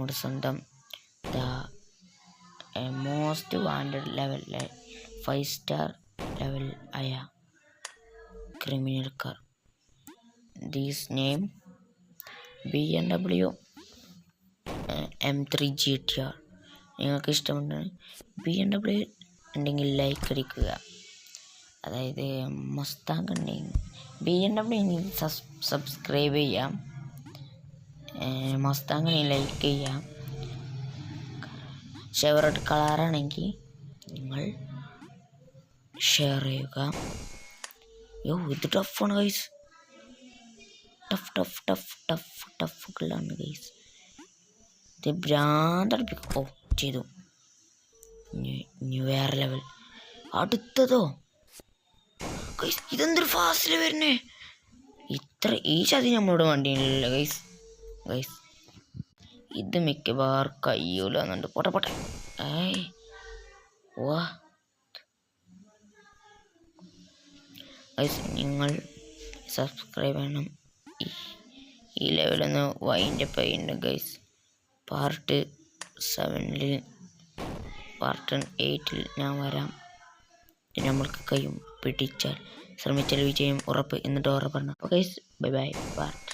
നമ്മുടെ സ്വന്തം most wanted level 5 star level ആയ criminal car. These name BMW M3 GTR. നിങ്ങൾക്ക് ഇഷ്ടമുണ്ടെങ്കിൽ BMW ഉണ്ടെങ്കിൽ ലൈക്ക് അടിക്കുക. അതായത് മസ്താങ് ഉണ്ടെങ്കിൽ BMW സബ്സ്ക്രൈബ് ചെയ്യാം, മസ്താങ്ങിനെ ലൈക്ക് ചെയ്യാം. ഷെവറോട്ട് കളറാണെങ്കിൽ നിങ്ങൾ ഷെയർ ചെയ്യുക. ഇത് ടഫാണ് ഗൈസ്, ടഫുകളാണ് ഗൈസ്. ഇത് ഭ്രാന്തടിപ്പിക്കും. ചെയ്തു. ഇനി വേറെ ലെവൽ. അടുത്തതോ ഗൈസ്, ഇതെന്തൊരു ഫാസ്റ്റിൽ വരുന്നേ. ഈ ചതി നമ്മളോട് വണ്ടിയില്ല ഗൈസ്. ഇത് മിക്കവാറും കയ്യൂല എന്നുണ്ട്. പോട്ടെ. വാ ഗൈസ്, നിങ്ങൾ സബ്സ്ക്രൈബ് ചെയ്യണം. ഈ ലെവലൊന്ന് വൈൻഡപ്പ് ചെയ്യുന്നുണ്ട് ഗൈസ്. പാർട്ട് 7 പാർട്ട് 8 ഞാൻ വരാം. നമ്മൾക്ക് കഴിയും, പിടിച്ചാൽ ശ്രമിച്ചാൽ വിജയം ഉറപ്പ് എന്നിട്ട് ഉറപ്പാണ്. Guys bye. പാർട്ട്